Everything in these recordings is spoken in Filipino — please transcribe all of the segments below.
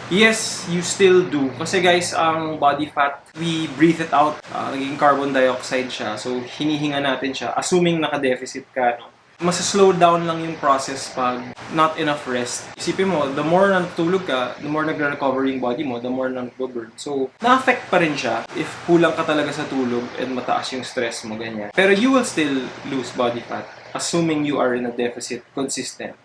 Yes, you still do. Kasi guys, ang body fat, we breathe it out. Naging carbon dioxide siya. So, hinihinga natin siya. Assuming naka-deficit ka, no? Mas slow down lang yung process pag not enough rest. Isipin mo, the more natutulog ka, the more nagre-recover yung body mo, the more nag-burn. So, na-affect pa rin siya if kulang ka talaga sa tulog and mataas yung stress mo, ganyan. Pero you will still lose body fat, assuming you are in a deficit, consistent.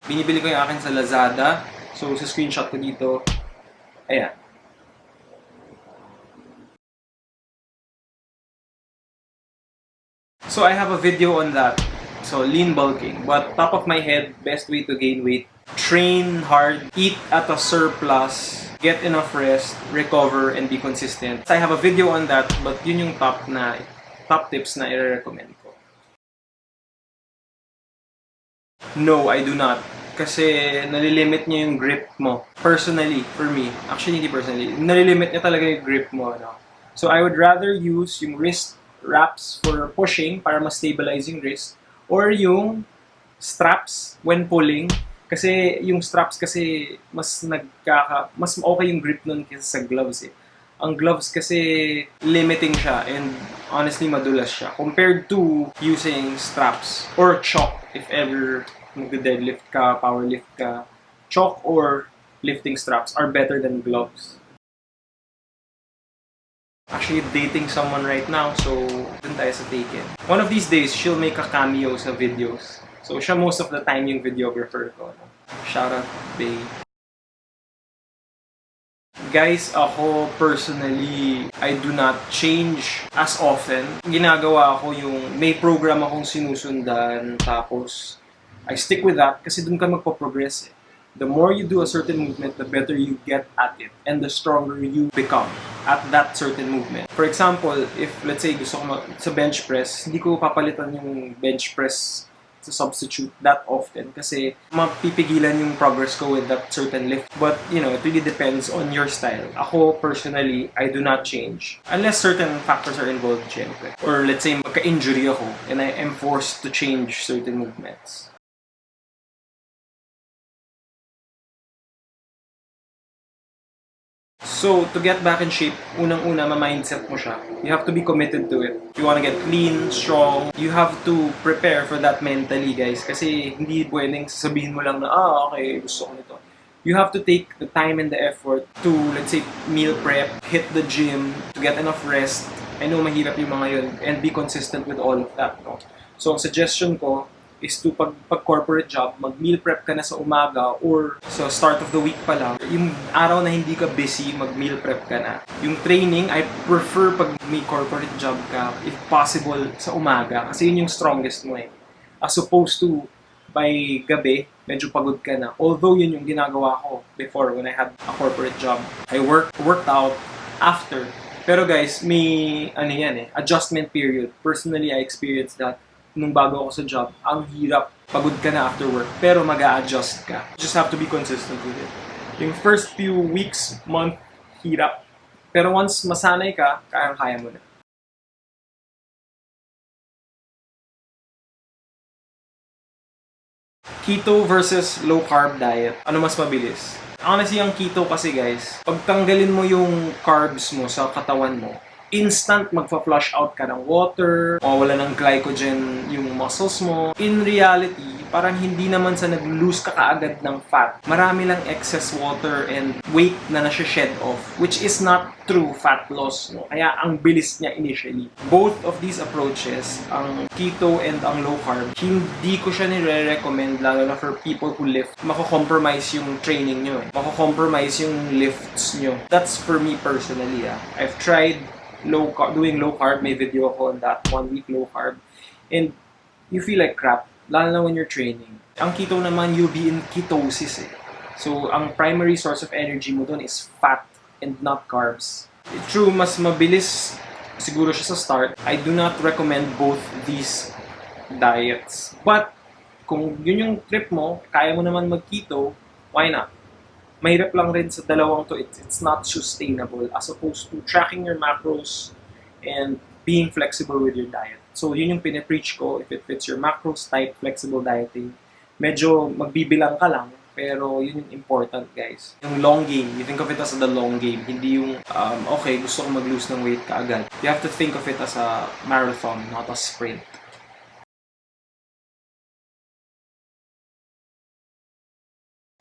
Binibili ko yung akin sa Lazada. So, sa screenshot ko dito. Ayan. So, I have a video on that. So, lean bulking. But top of my head, best way to gain weight, train hard, eat at a surplus, get enough rest, recover, and be consistent. So, I have a video on that, but yun yung top tips na i-recommend ko. No, I do not. Kasi nalilimit niya yung grip mo. Personally, for me. Actually, hindi personally. Nalilimit niya talaga yung grip mo. No? So, I would rather use yung wrist wraps for pushing para mas stabilize yung wrist. Or yung straps when pulling. Kasi yung straps kasi mas okay yung grip nun kaysa sa gloves eh. Ang gloves kasi limiting siya and honestly madulas siya. Compared to using straps or chalk if ever mag-deadlift ka, powerlift ka, chalk or lifting straps are better than gloves. Actually, dating someone right now, so dun tayo sa Taken. One of these days, she'll make a cameo sa videos. So, siya most of the time yung videographer ko. No? Shout out, babe. Guys, ako personally, I do not change as often. Ginagawa ko yung may program akong sinusundan, tapos I stick with that kasi dun ka magpo-progress eh. The more you do a certain movement, the better you get at it and the stronger you become at that certain movement. For example, if let's say gusto ko sa bench press, hindi ko papalitan yung bench press sa substitute that often kasi mapipigilan yung progress ko with that certain lift. But, you know, it really depends on your style. Ako, personally, I do not change. Unless certain factors are involved, syempre. Or let's say, magka-injury ako and I am forced to change certain movements. So, to get back in shape, unang-una, ma-mindset mo siya. You have to be committed to it. If you wanna get clean, strong, you have to prepare for that mentally, guys. Kasi hindi pwedeng sasabihin mo lang na, okay, gusto ko nito. You have to take the time and the effort to, let's say, meal prep, hit the gym, to get enough rest. I know mahirap yung mga yun, and be consistent with all of that. No? So, ang suggestion ko, is to pag corporate job, mag-meal prep ka na sa umaga or sa start of the week pa lang. Yung araw na hindi ka busy, mag-meal prep ka na. Yung training, I prefer pag may corporate job ka, if possible, sa umaga. Kasi yun yung strongest mo eh. As opposed to, by gabi, medyo pagod ka na. Although yun yung ginagawa ko before when I had a corporate job. I worked out after. Pero guys, may adjustment period. Personally, I experienced that nung bago ako sa job, ang hirap, pagod ka na after work, pero mag-a-adjust ka. You just have to be consistent with it. Yung first few weeks, month, hirap. Pero once masanay ka, kayang-kaya mo na. Keto versus low carb diet. Ano mas mabilis? Honestly, ang keto kasi guys, pag tanggalin mo yung carbs mo sa katawan mo, instant magpa-flush out ka ng water, wala ng glycogen yung muscles mo. In reality, parang hindi naman sa nag-lose ka kaagad ng fat. Marami lang excess water and weight na nashe-shed off, which is not true fat loss. No? Kaya ang bilis niya initially. Both of these approaches, ang keto and ang low carb, hindi ko siya nire-recommend lalo na for people who lift. Mako-compromise yung training nyo. Mako-compromise yung lifts nyo. That's for me personally. I've tried doing low carb, may video ako on that, 1 week low carb, and you feel like crap, lalo na when you're training. Ang keto naman, you'll be in ketosis eh. So, ang primary source of energy mo dun is fat and not carbs. True, mas mabilis siguro siya sa start. I do not recommend both these diets. But, kung yun yung trip mo, kaya mo naman mag-keto, why not? Mahirap lang rin sa dalawang to, it's not sustainable as opposed to tracking your macros and being flexible with your diet. So yun yung pinapreach ko, if it fits your macros type, flexible dieting. Medyo magbibilang ka lang, pero yun yung important, guys. Yung long game, you think of it as the long game, hindi yung, okay, gusto ko mag-lose ng weight kaagad. You have to think of it as a marathon, not a sprint.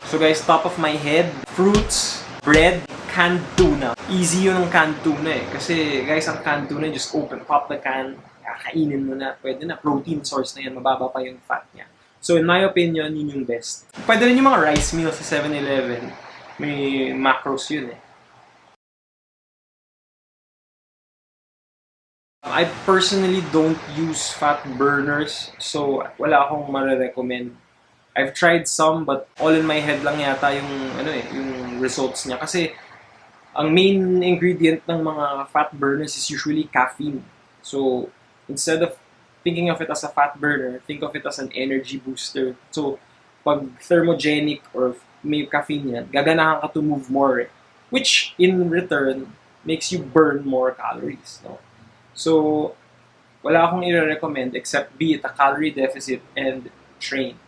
So guys, top of my head, fruits, bread, canned tuna. Easy yun ang canned tuna eh. Kasi guys, ang canned tuna, just pop the can, kakainin mo na, pwede na, protein source na yan, mababa pa yung fat niya. So in my opinion, yun yung best. Pwede rin yung mga rice meals sa 7-Eleven. May macros yun eh. I personally don't use fat burners, so wala akong marirecommend. I've tried some, but all in my head lang yata yung, yung results niya. Kasi ang main ingredient ng mga fat burners is usually caffeine. So instead of thinking of it as a fat burner, think of it as an energy booster. So, pag thermogenic or may caffeine yan, gaganahan ka to move more. Which, in return, makes you burn more calories. No? So, wala akong i-recommend except be it a calorie deficit and train.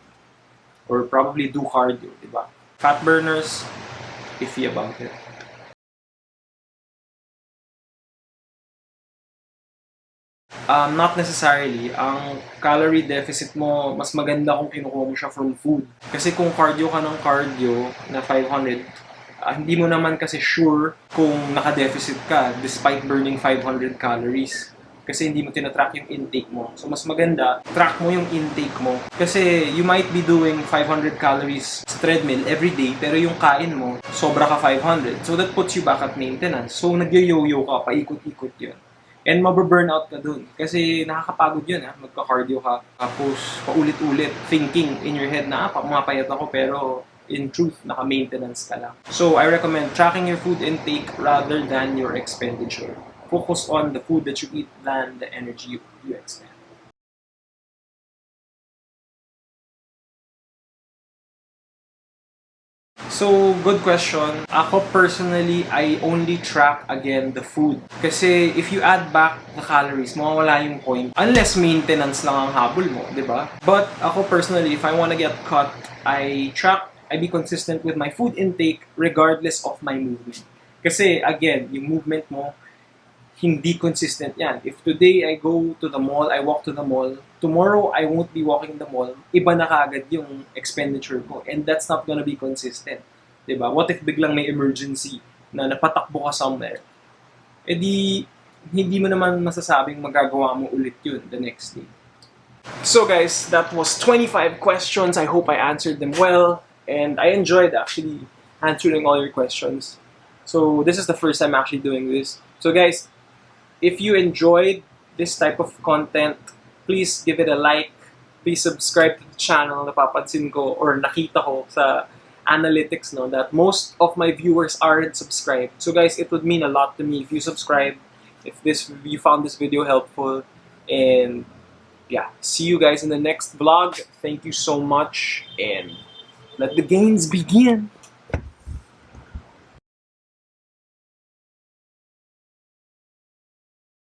Or probably do cardio, diba? Fat burners, iffy about it. Not necessarily. Ang calorie deficit mo, mas maganda kung kinukuha mo siya from food. Kasi kung cardio ka ng cardio na 500, hindi mo naman kasi sure kung naka-deficit ka despite burning 500 calories. Kasi hindi mo tinatrack yung intake mo. So mas maganda, track mo yung intake mo. Kasi you might be doing 500 calories sa treadmill every day, pero yung kain mo, sobra ka 500. So that puts you back at maintenance. So nagyo-yo-yo ka, paikot-ikot yun. And mababurnout ka dun. Kasi nakakapagod yun, magka-cardio ka. Tapos, paulit-ulit, thinking in your head na, mapayat ako, pero in truth, naka-maintenance ka lang. So, I recommend tracking your food intake rather than your expenditure. Focus on the food that you eat than the energy you expend. So, good question. Ako personally, I only track again the food. Kasi if you add back the calories, mawawala yung point. Unless maintenance lang ang habol mo, di ba? But ako personally, if I wanna get cut, I be consistent with my food intake regardless of my movement. Kasi again, yung movement mo, hindi consistent yan. If today I go to the mall, I walk to the mall, tomorrow I won't be walking the mall, iba na kagad yung expenditure ko. And that's not gonna be consistent. Diba? What if biglang may emergency na napatakbo ka somewhere? E di, hindi mo naman masasabing magagawa mo ulit yun the next day. So guys, that was 25 questions. I hope I answered them well. And I enjoyed actually answering all your questions. So this is the first time actually doing this. So guys, if you enjoyed this type of content, please give it a like. Please subscribe to the channel. Napapansin ko or nakita ko sa analytics that most of my viewers aren't subscribed. So guys, it would mean a lot to me if you subscribe, if you found this video helpful. And yeah, see you guys in the next vlog. Thank you so much and let the gains begin.